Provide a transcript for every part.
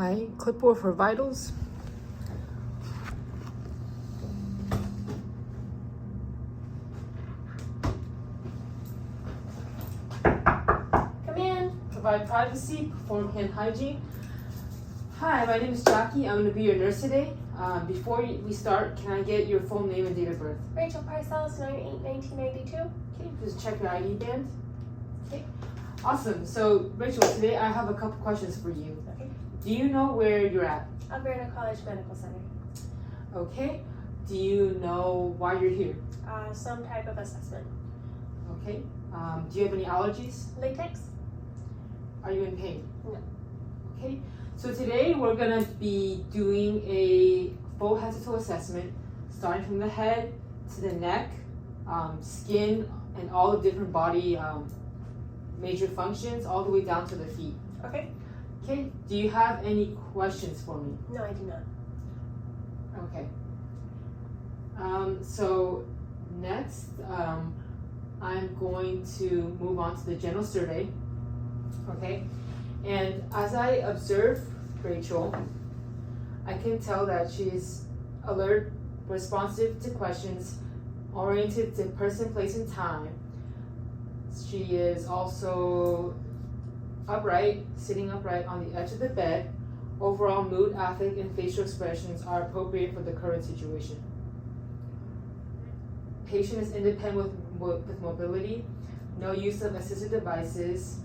my clipboard for vitals. Come in. Provide privacy, perform hand hygiene. Hi, my name is Jackie. I'm going to be your nurse today. Before we start, can I get your full name and date of birth? Rachel Parcells, 9/8/1992. Okay, just check your ID band. Okay, awesome. So, Rachel, today I have a couple questions for you. Okay. Do you know where you're at? Alberta College Medical Center. Okay. Do you know why you're here? Some type of assessment. Okay. Do you have any allergies? Latex? Are you in pain? No. Okay. So today we're gonna be doing a full head to toe assessment, starting from the head to the neck, skin, and all the different body major functions, all the way down to the feet. Okay. Okay. Do you have any questions for me? No, I do not. Okay. So next, I'm going to move on to the general survey. Okay. And as I observe Rachel, I can tell that she's alert, responsive to questions, oriented to person, place, and time. She is also upright, sitting upright on the edge of the bed. Overall mood, affect, and facial expressions are appropriate for the current situation. Patient is independent with mobility, no use of assistive devices.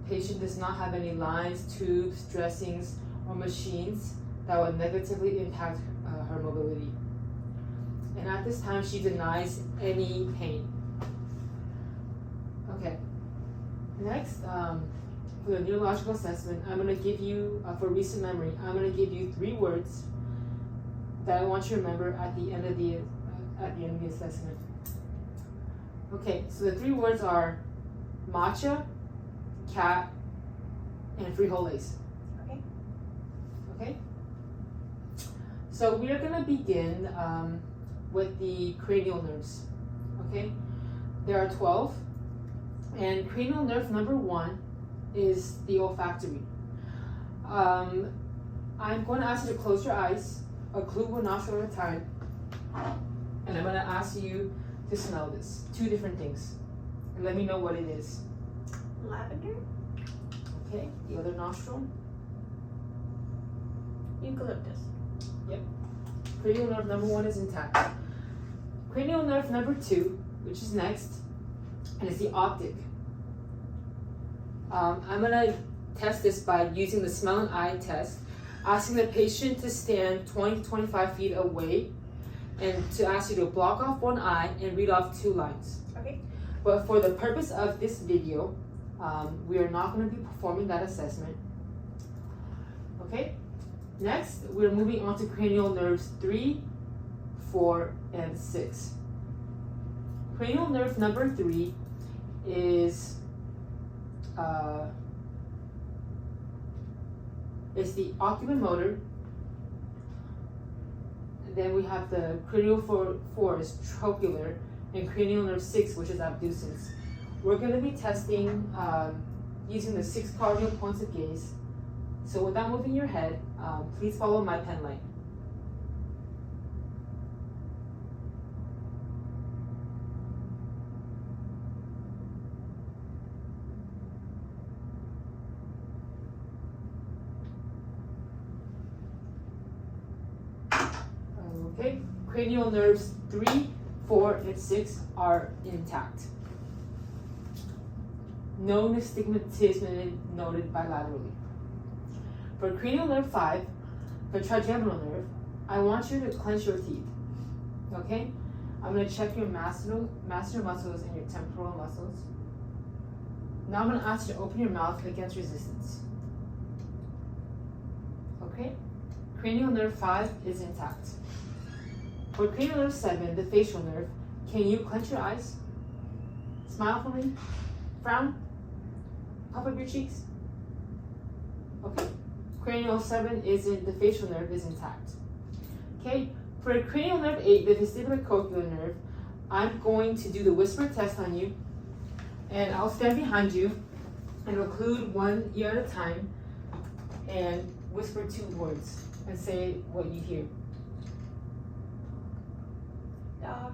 Patient does not have any lines, tubes, dressings, or machines that would negatively impact her mobility. And at this time, she denies any pain. Okay. Next, for the neurological assessment, I'm going to give you, for recent memory, I'm going to give you 3 words that I want you to remember at the end of the assessment. Okay, so the 3 words are matcha, cat, and frijoles. Okay. Okay? So we are going to begin with the cranial nerves. Okay? There are 12. And cranial nerve number 1 is the olfactory. I'm going to ask you to close your eyes, occlude one nostril at a time, and I'm going to ask you to smell this. 2 different things. And let me know what it is. Lavender? Okay, the other nostril. Eucalyptus. Yep. Cranial nerve number 1 is intact. Cranial nerve number 2, which is next, and it's the optic. I'm going to test this by using the smell and eye test, asking the patient to stand 20 to 25 feet away, and to ask you to block off one eye and read off 2 lines. Okay. But for the purpose of this video, we are not going to be performing that assessment. Okay? Next, we're moving on to cranial nerves 3, 4, and 6. Cranial nerve number 3 is the oculomotor. Then we have the cranial 4 is trochlear, and cranial nerve 6, which is abducens. We're going to be testing using the 6 cardinal points of gaze. So without moving your head, please follow my pen light. Okay, cranial nerves 3, 4, and 6 are intact. No nystagmatism noted bilaterally. For cranial nerve 5, the trigeminal nerve, I want you to clench your teeth. Okay? I'm going to check your masseter muscles and your temporal muscles. Now I'm going to ask you to open your mouth against resistance. Okay? Cranial nerve 5 is intact. For cranial nerve 7, the facial nerve, can you clench your eyes? Smile for me? Frown? Puff up your cheeks? Okay. Cranial 7 the facial nerve is intact. Okay. For cranial nerve 8, the vestibulocochlear nerve, I'm going to do the whisper test on you, and I'll stand behind you and occlude one ear at a time, and whisper 2 words and say what you hear. Dog.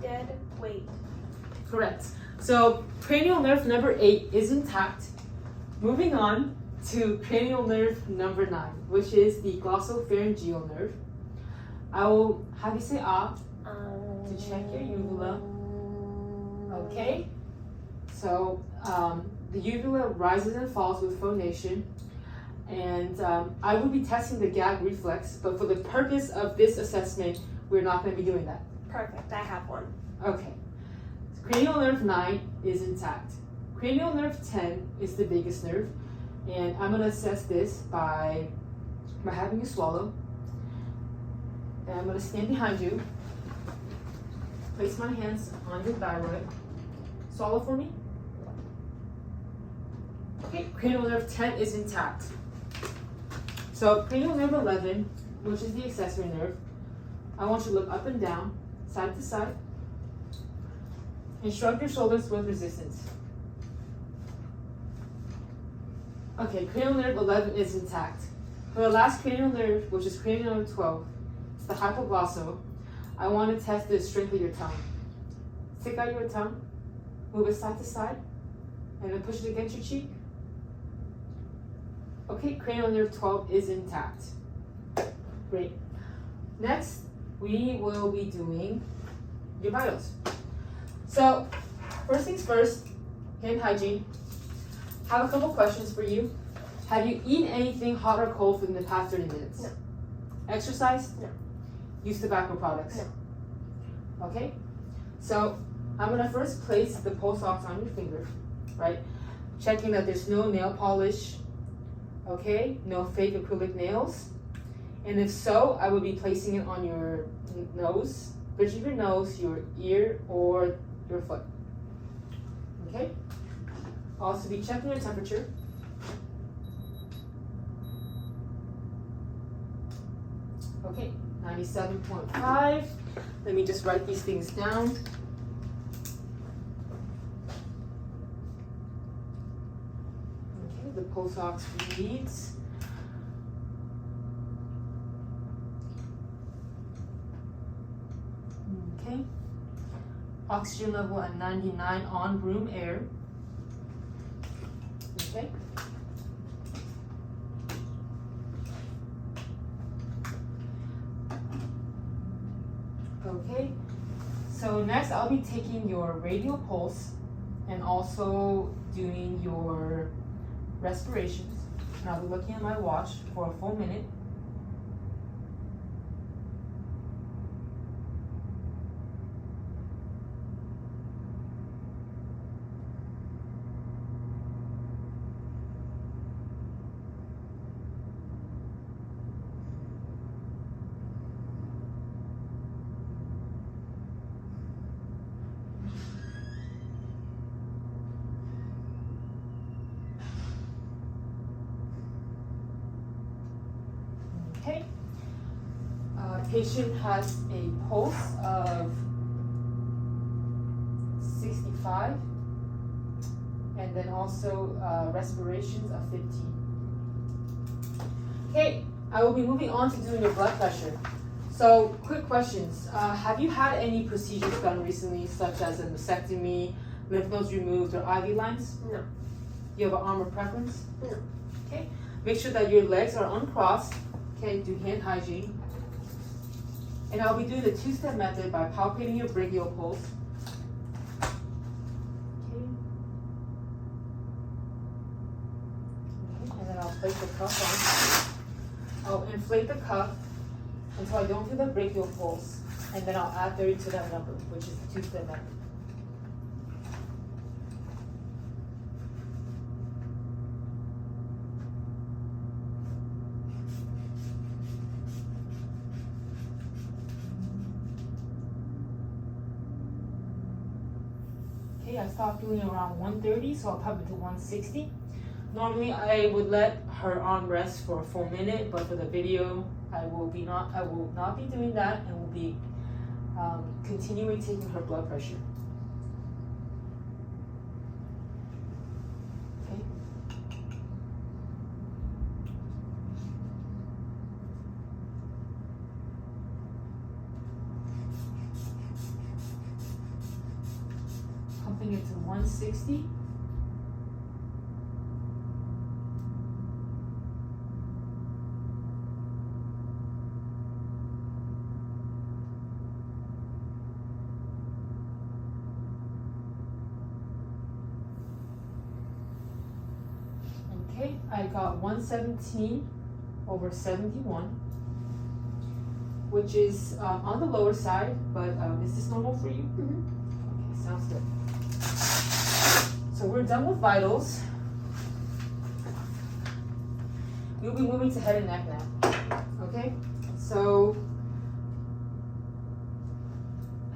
Dead weight. Correct. So cranial nerve number 8 is intact. Moving on to cranial nerve number 9, which is the glossopharyngeal nerve. I will have you say ah to check your uvula. Okay. So the uvula rises and falls with phonation. And I will be testing the gag reflex, but for the purpose of this assessment, we're not going to be doing that. Perfect. I have one. Okay. Cranial nerve 9 is intact. Cranial nerve 10 is the biggest nerve, and I'm going to assess this by having you swallow. And I'm going to stand behind you, place my hands on your thyroid. Swallow for me. Okay, cranial nerve 10 is intact. So cranial nerve 11, which is the accessory nerve, I want you to look up and down, side to side, and shrug your shoulders with resistance. Okay, cranial nerve 11 is intact. For the last cranial nerve, which is cranial nerve 12, it's the hypoglossal, I want to test the strength of your tongue. Stick out your tongue, move it side to side, and then push it against your cheek. Okay, cranial nerve 12 is intact. Great. Next, we will be doing your vitals. So, first things first, hand hygiene. Have a couple questions for you. Have you eaten anything hot or cold within the past 30 minutes? No. Exercise? No. Use tobacco products? No. Okay, so I'm gonna first place the pulse ox on your finger, right? Checking that there's no nail polish, okay? No fake acrylic nails. And if so, I would be placing it on your nose, bridge of your nose, your ear, or your foot. Okay? Also be checking your temperature. Okay, 97.5. Let me just write these things down. Okay, the pulse ox reads. Okay. Oxygen level at 99 on room air. Okay. Okay. So next I'll be taking your radial pulse and also doing your respirations. And I'll be looking at my watch for a full minute. Okay. Patient has a pulse of 65 and then also respirations of 15. Okay, I will be moving on to doing your blood pressure. So, quick questions. Have you had any procedures done recently, such as a mastectomy, lymph nodes removed, or IV lines? No. You have an arm or preference? No. Okay. Make sure that your legs are uncrossed. Okay, do hand hygiene. And I'll be doing the two-step method by palpating your brachial pulse. Okay. And then I'll place the cuff on. I'll inflate the cuff until I don't feel the brachial pulse. And then I'll add 30 to that number, which is the two-step method. I stopped doing around 130, so I'll pop it to 160. Normally, I would let her arm rest for a full minute, but for the video, I will not be doing that, and will be continuing taking her blood pressure. Okay. bumping it to 160. Okay, I got 117 over 71, which is on the lower side, but is this normal for you? Okay, sounds good. So we're done with vitals. We'll be moving to head and neck now. Okay, so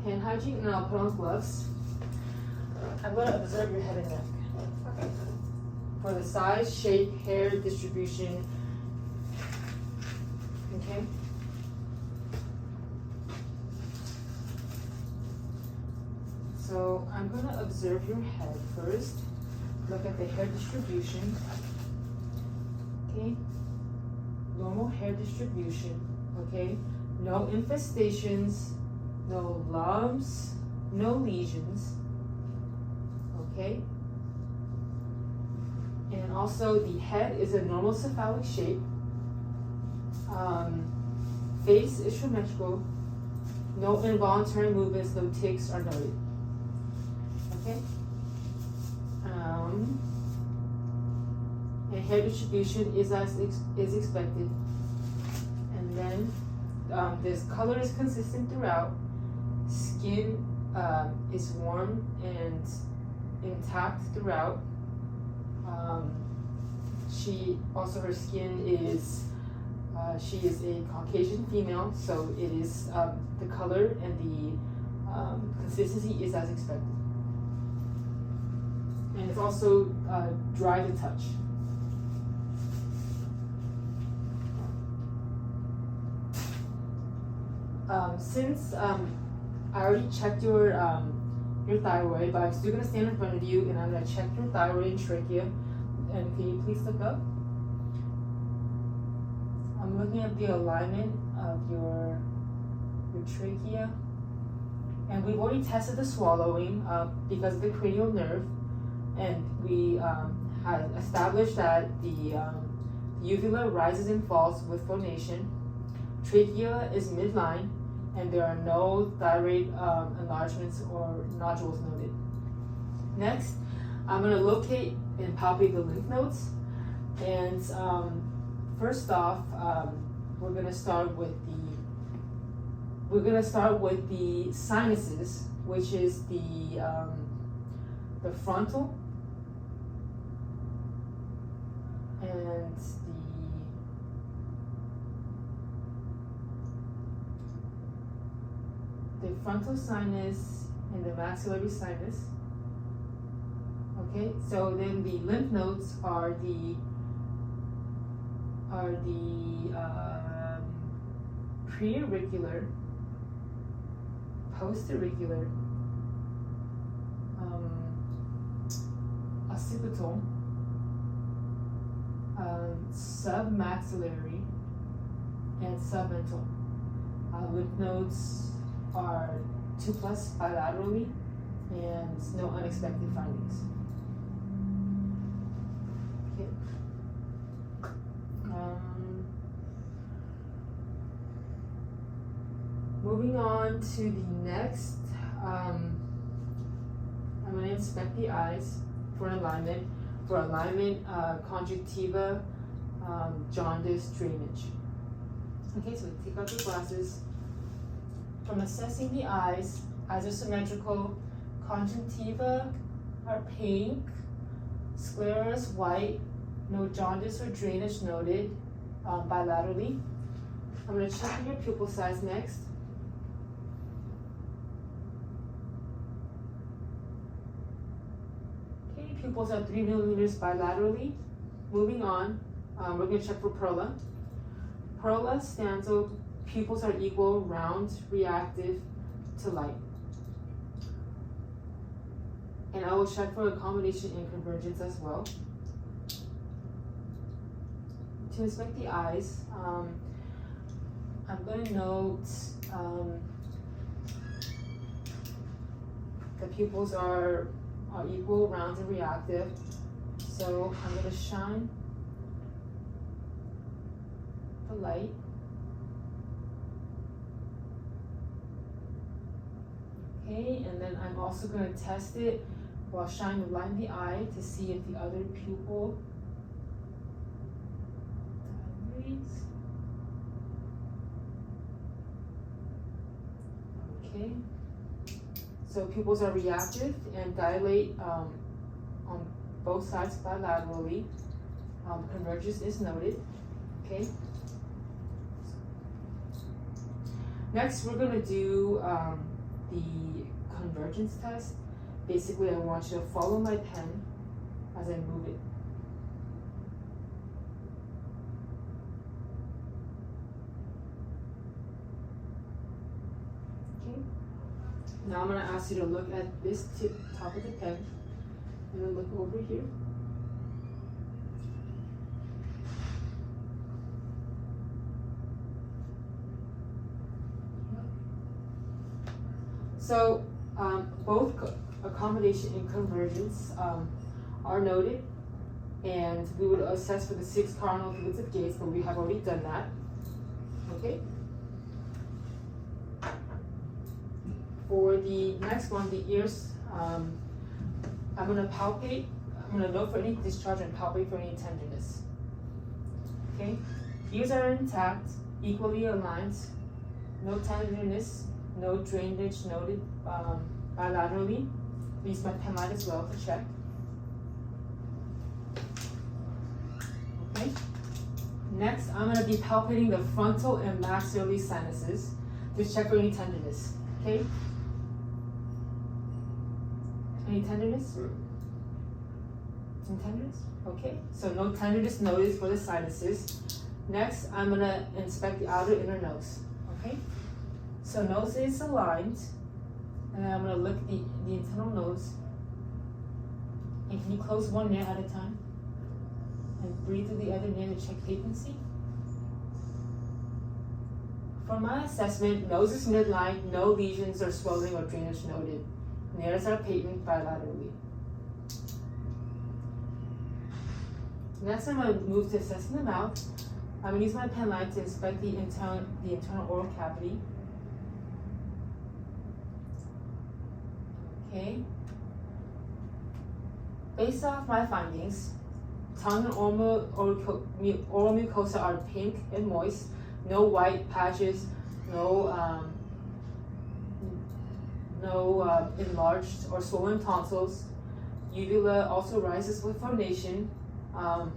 hand hygiene, and I'll put on gloves. I'm going to observe your head and neck. Okay. For the size, shape, hair distribution. Okay. So I'm going to observe your head first. Look at the hair distribution. Okay. Normal hair distribution. Okay. No infestations, no lumps, no lesions. Okay. And also the head is a normal cephalic shape. Face is symmetrical. No involuntary movements, no tics are noted. Okay. And hair distribution is as expected. And then this color is consistent throughout. Skin is warm and intact throughout. Her skin is, she is a Caucasian female, so it is, the color and the consistency is as expected. And it's also dry to touch. Since I already checked your thyroid, but I'm still going to stand in front of you and I'm going to check your thyroid and trachea. And can you please look up? I'm looking at the alignment of your trachea. And we've already tested the swallowing because of the cranial nerve. And we had established that the uvula rises and falls with phonation. Trachea is midline, and there are no thyroid enlargements or nodules noted. Next, I'm going to locate and palpate the lymph nodes. And first off, we're going to start with the sinuses, which is the frontal and the frontal sinus and the maxillary sinus. Okay, so then the lymph nodes are the preauricular, postauricular, occipital, submaxillary, and submental. Lymph nodes are 2+ bilaterally, and no unexpected findings. Okay. Moving on to the next, I'm going to inspect the eyes for alignment. For alignment, conjunctiva, jaundice, drainage. Okay, so take out your glasses. From assessing the eyes are symmetrical. Conjunctiva are pink, sclera is white, no jaundice or drainage noted bilaterally. I'm going to check your pupil size next. Okay, pupils are 3 millimeters bilaterally. Moving on, we're going to check for pearla. Pearla stanza, pupils are equal, round, reactive to light. And I will check for accommodation and convergence as well. To inspect the eyes, I'm going to note the pupils are are equal, round, and reactive. So I'm going to shine the light. Okay, and then I'm also going to test it while shining the light in the eye to see if the other pupil dilates. Okay, so pupils are reactive and dilate on both sides bilaterally. Convergence is noted. Okay. Next, we're going to do the convergence test. Basically, I want you to follow my pen as I move it. Okay. Now I'm going to ask you to look at this top of the pen and then look over here. So both accommodation and convergence are noted, and we would assess for the 6 cardinal fluids of gaze, but we have already done that. Okay. For the next one, the ears, I'm going to palpate. I'm going to note for any discharge and palpate for any tenderness. Okay. Ears are intact, equally aligned, no tenderness. No drainage noted bilaterally. Use my pen light as well to check. Okay. Next, I'm going to be palpating the frontal and maxillary sinuses to check for any tenderness. Okay. Any tenderness? Any tenderness? Okay. So no tenderness noted for the sinuses. Next, I'm going to inspect the outer inner nose. Okay. So nose is aligned, and I'm going to look at the internal nose. And can you close one ear at a time? And breathe through the other ear to check patency. For my assessment, nose is midline, no lesions or swelling or drainage noted. Nares are patent bilaterally. Next, I'm going to move to assessing the mouth. I'm going to use my pen light to inspect the internal oral cavity. Okay. Based off my findings, tongue and oral mucosa are pink and moist, no white patches, no enlarged or swollen tonsils. Uvula also rises with formation, and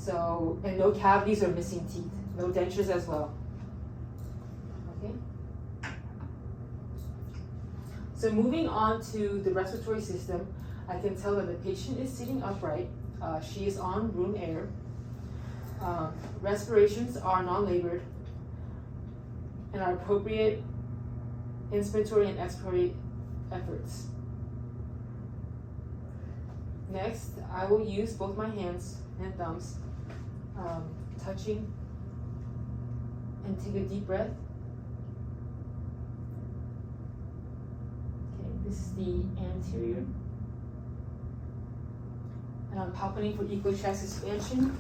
no cavities or missing teeth, no dentures as well. Okay. So moving on to the respiratory system, I can tell that the patient is sitting upright. She is on room air. Respirations are non-labored and are appropriate inspiratory and expiratory efforts. Next, I will use both my hands and thumbs, touching, and take a deep breath. This is the anterior. And I'm palpating for equal chest expansion.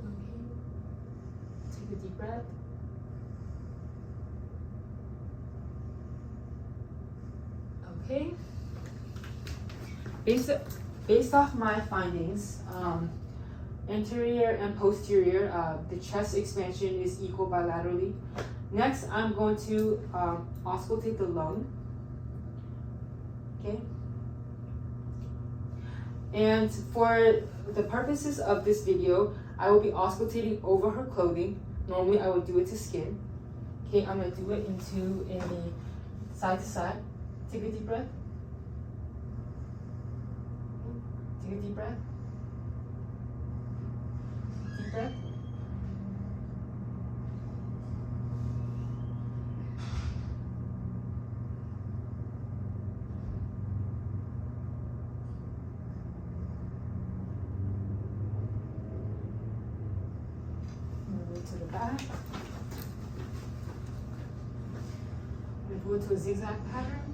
Okay. Take a deep breath. Okay. Based off my findings, anterior and posterior, the chest expansion is equal bilaterally. Next, I'm going to auscultate the lung. Okay. And for the purposes of this video, I will be auscultating over her clothing. Normally, I would do it to skin. Okay, I'm going to do it into a side to side. Take a deep breath. Take a deep breath. Deep breath. To the back. I'm going to go to a zigzag pattern.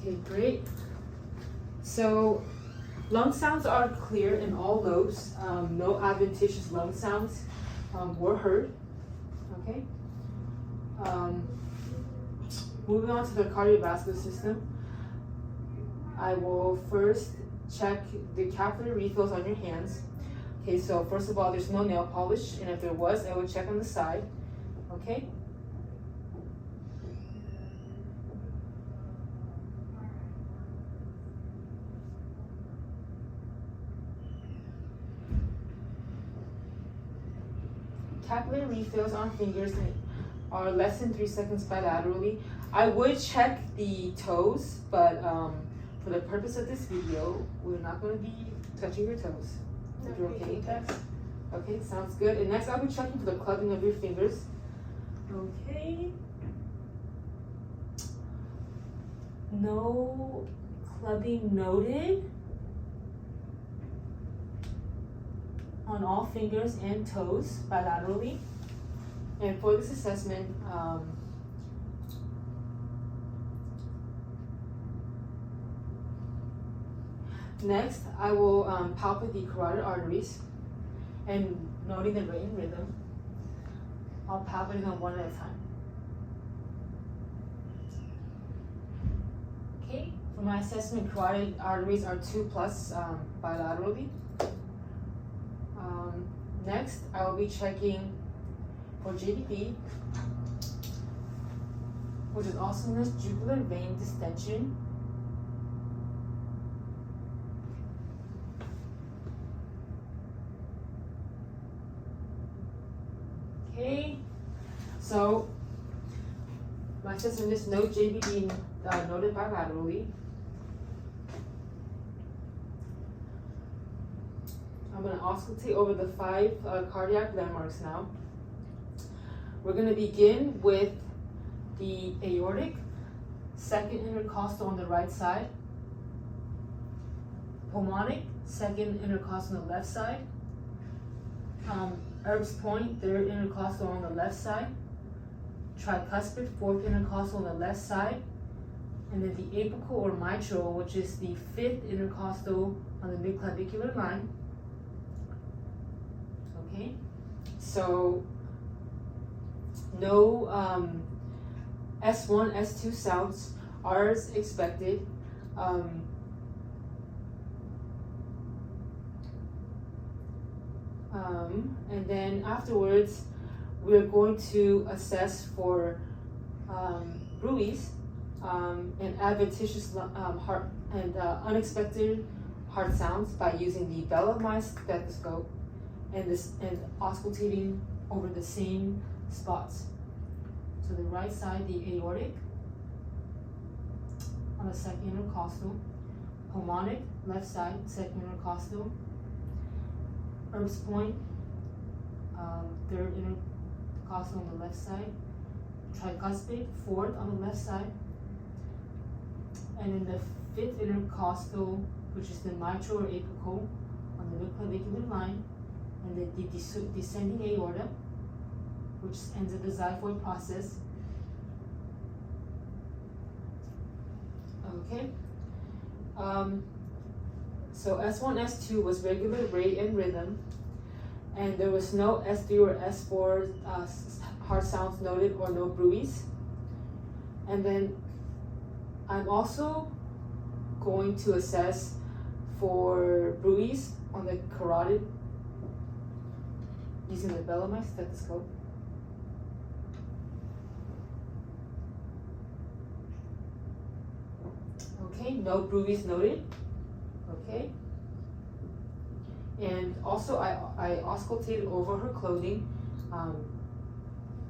Okay, great. So lung sounds are clear in all lobes. No adventitious lung sounds were heard. Okay. Moving on to the cardiovascular system, I will first check the capillary refills on your hands. Okay, so first of all, there's no nail polish, and if there was, I would check on the side. Okay. Capillary refills on fingers are less than 3 seconds bilaterally. I would check the toes, but for the purpose of this video, we're not going to be touching your toes. If you're okay with that? Okay, sounds good. And next, I'll be checking for the clubbing of your fingers. Okay. No clubbing noted on all fingers and toes bilaterally. And for this assessment, next I will palpate the carotid arteries and noting the rate and rhythm. I'll palpate them one at a time. Okay, for my assessment, carotid arteries are 2+ bilaterally. Next, I will be checking for JVP, which is also known as jugular vein distension. Okay, so my assessment is no JVP noted bilaterally. I'm going to auscultate over the 5 cardiac landmarks now. We're going to begin with the aortic, second intercostal on the right side, pulmonic, second intercostal on the left side, Erb's point, third intercostal on the left side, tricuspid, fourth intercostal on the left side, and then the apical or mitral, which is the 5th intercostal on the midclavicular line. Okay, so no S1, S2 sounds are as expected. And then afterwards, we're going to assess for bruits and adventitious heart and unexpected heart sounds by using the bell of my stethoscope and auscultating over the same spots. So the right side, the aortic on the second intercostal, pulmonic, left side, second intercostal, Erb's point, third intercostal on the left side, tricuspid, fourth on the left side, and then the 5th intercostal, which is the mitral or apical on the midclavicular line, and the descending aorta, which ends up the xiphoid process. Okay. So S1, S2 was regular rate and rhythm, and there was no S3 or S4 heart sounds noted or no bruits. And then I'm also going to assess for bruits on the carotid using the bell of my stethoscope. Okay, no bruits noted. Okay. And also I auscultated over her clothing,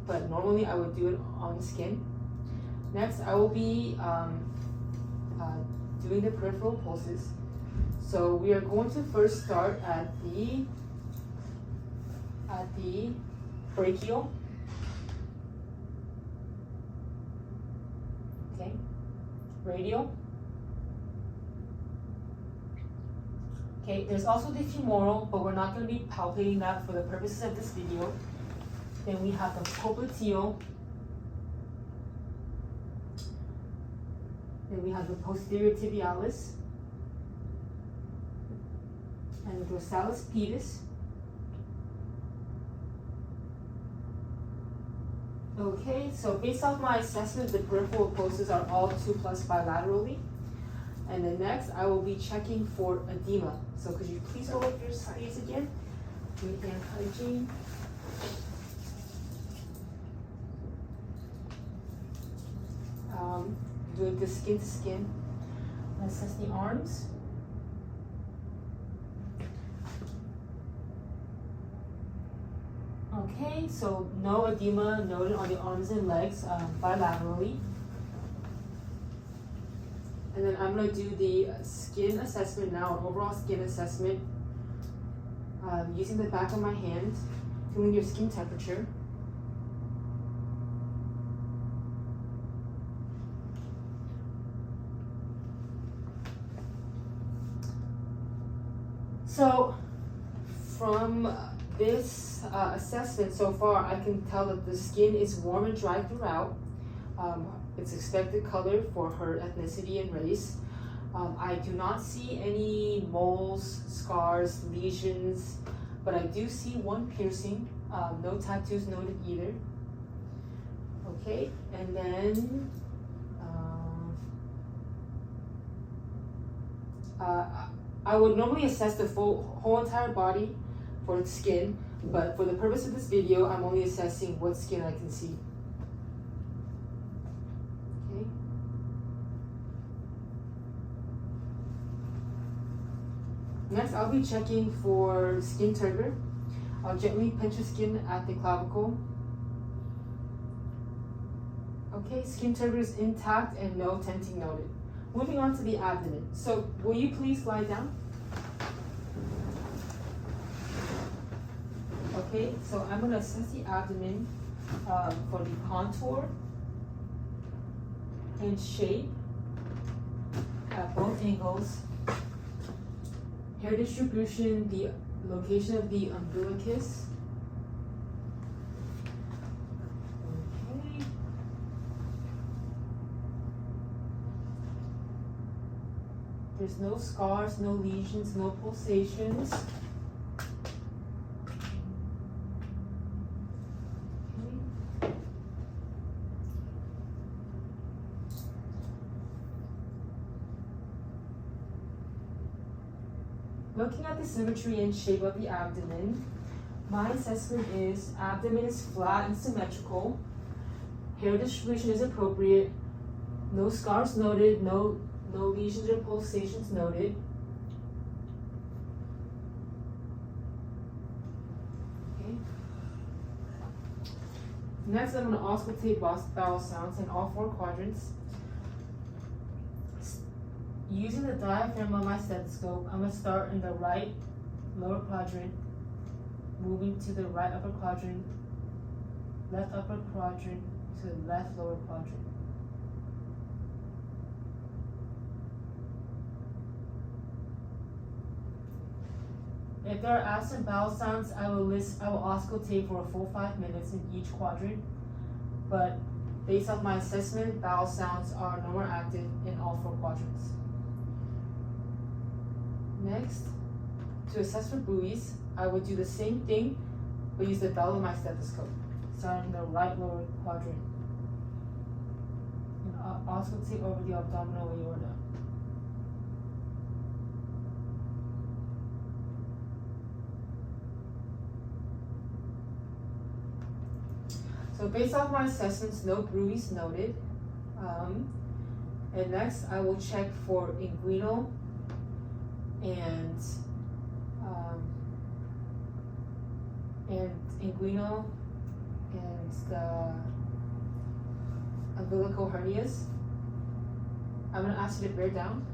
but normally I would do it on the skin. Next, I will be doing the peripheral pulses. So we are going to first start at the brachial. Okay, radial. Okay, there's also the femoral, but we're not going to be palpating that for the purposes of this video. Then we have the popliteal. Then we have the posterior tibialis and the dorsalis pedis. Okay, so based off my assessment, the peripheral pulses are all 2+ bilaterally. And then next, I will be checking for edema. So could you please hold up your sleeves again? Give me hand hygiene. Do the skin to skin. Assess the arms. Okay, so no edema noted on the arms and legs bilaterally. And then I'm going to do the skin assessment now, an overall skin assessment, using the back of my hand, feeling your skin temperature. So from this assessment so far, I can tell that the skin is warm and dry throughout. It's expected color for her ethnicity and race. I do not see any moles, scars, lesions, but I do see one piercing. No tattoos noted either. Okay, and then I would normally assess the whole entire body for the skin, but for the purpose of this video, I'm only assessing what skin I can see. Okay. Next, I'll be checking for skin turgor. I'll gently pinch the skin at the clavicle. Okay, skin turgor is intact and no tenting noted. Moving on to the abdomen. So, will you please lie down? Okay, so I'm going to assess the abdomen for the contour and shape at both angles, hair distribution, the location of the umbilicus. Okay. There's no scars, no lesions, no pulsations. Looking at the symmetry and shape of the abdomen, my assessment is abdomen is flat and symmetrical, hair distribution is appropriate, no scars noted, no lesions or pulsations noted. Okay. Next, I'm going to auscultate bowel sounds in all 4 quadrants. Using the diaphragm of my stethoscope, I'm going to start in the right lower quadrant, moving to the right upper quadrant, left upper quadrant, to the left lower quadrant. If there are absent bowel sounds, I will auscultate for a full 5 minutes in each quadrant, but based on my assessment, bowel sounds are no more active in all 4 quadrants. Next, to assess for buoys, I would do the same thing, but use the bell of my stethoscope, starting in the right lower quadrant. And auscultate over the abdominal aorta. So based off my assessments, no bruise noted. And next, I will check for inguinal and inguinal and the umbilical hernias. I'm going to ask you to bear down.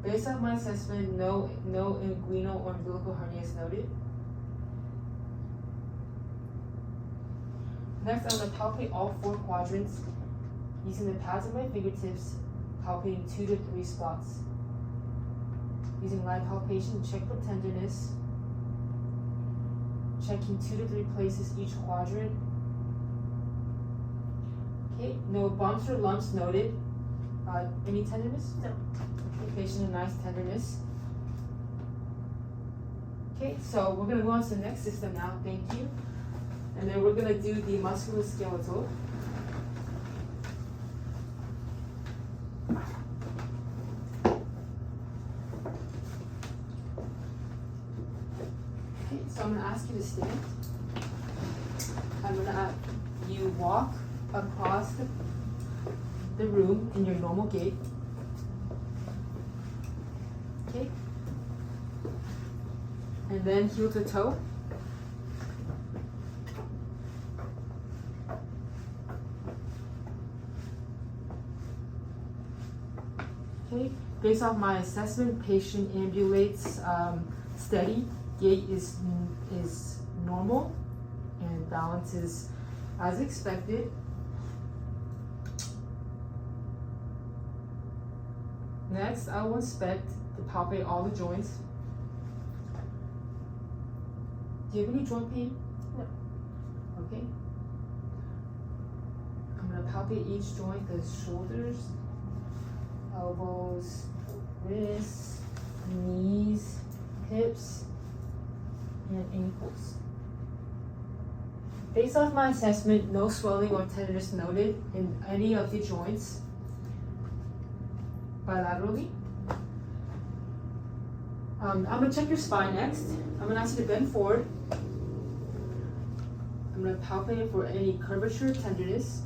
Based on my assessment, no inguinal or umbilical hernias noted. Next, I'm going to palpate all 4 quadrants using the pads of my fingertips, palpating 2 to 3 spots. Using light palpation, check for tenderness. Checking 2 to 3 places each quadrant. Okay, no bumps or lumps noted. Any tenderness? No. Okay, patient a nice tenderness. Okay, so we're gonna go on to the next system now, thank you. And then we're gonna do the musculoskeletal. Okay, so I'm gonna ask you to stand. I'm gonna have you walk across the room in your normal gait. Okay. And then heel to toe. Okay. Based off my assessment, patient ambulates steady. Gait is normal, and balance is as expected. Next, I will inspect to palpate all the joints. Do you have any joint pain? No. Okay. I'm gonna palpate each joint, the shoulders, elbows, wrists, knees, hips, and ankles. Based off my assessment, no swelling or tenderness noted in any of the joints bilaterally. I'm gonna check your spine next. I'm gonna ask you to bend forward. I'm gonna palpate it for any curvature, tenderness.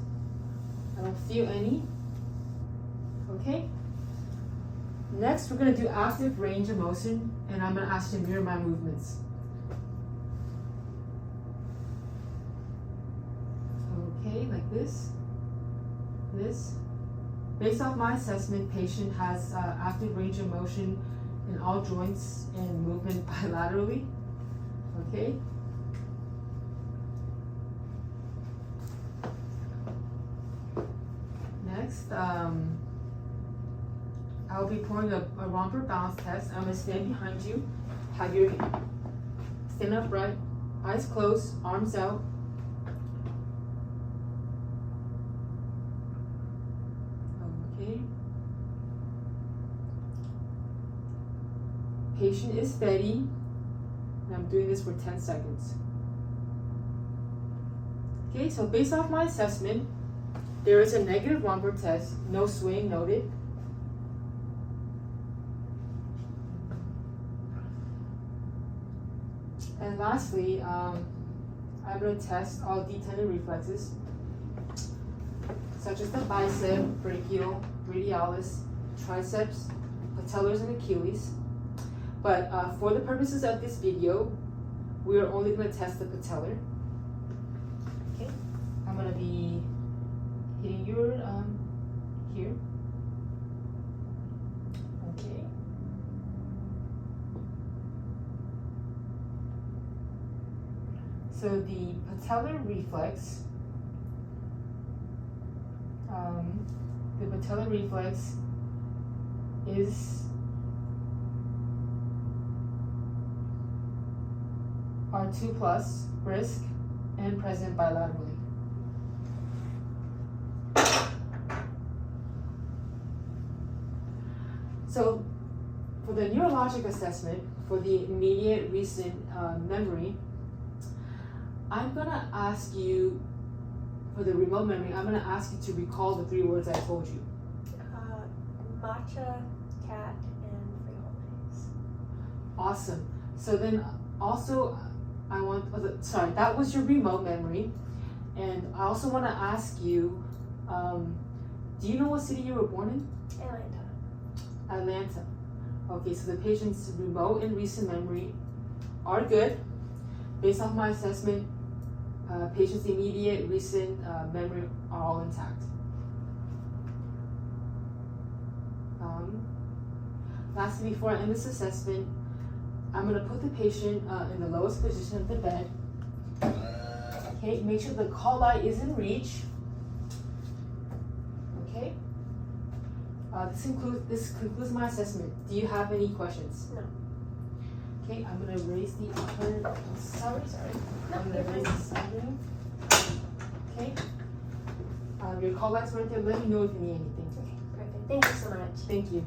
I don't feel any. Okay. Next, we're gonna do active range of motion, and I'm gonna ask you to mirror my movements. Okay, like this, this. Based off my assessment, patient has active range of motion in all joints and movement bilaterally. Okay. Next, I'll be pouring a romper balance test. I'm gonna stand behind you, have your stand upright, eyes closed, arms out. Okay. Patient is steady, and I'm doing this for 10 seconds. Okay, so based off my assessment, there is a negative romper test, no swaying noted. And lastly, I'm going to test all D-tendon reflexes, such as the bicep, brachial, radialis, triceps, patellars, and Achilles. But for the purposes of this video, we are only going to test the patellar. Okay, I'm going to be hitting your here. Okay. So the patellar reflex, is R2+, brisk, and present bilaterally. So for the neurologic assessment, for the immediate recent memory, I'm gonna ask you, for the remote memory, I'm gonna ask you to recall the 3 words I told you. Matcha, cat, and frijoles. Awesome. So then also, that was your remote memory. And I also wanna ask you, do you know what city you were born in? Atlanta. Okay, so the patient's remote and recent memory are good. Based off my assessment, patient's immediate recent memory are all intact. Lastly, before I end this assessment, I'm going to put the patient in the lowest position of the bed. Okay, make sure the call light is in reach. Okay. This concludes my assessment. Do you have any questions? No. Okay, I'm gonna raise the upper. Sorry. I'm gonna raise the side room. Okay. Your call light's right there. Let me know if you need anything. Okay, perfect. Thank you so much. Thank you.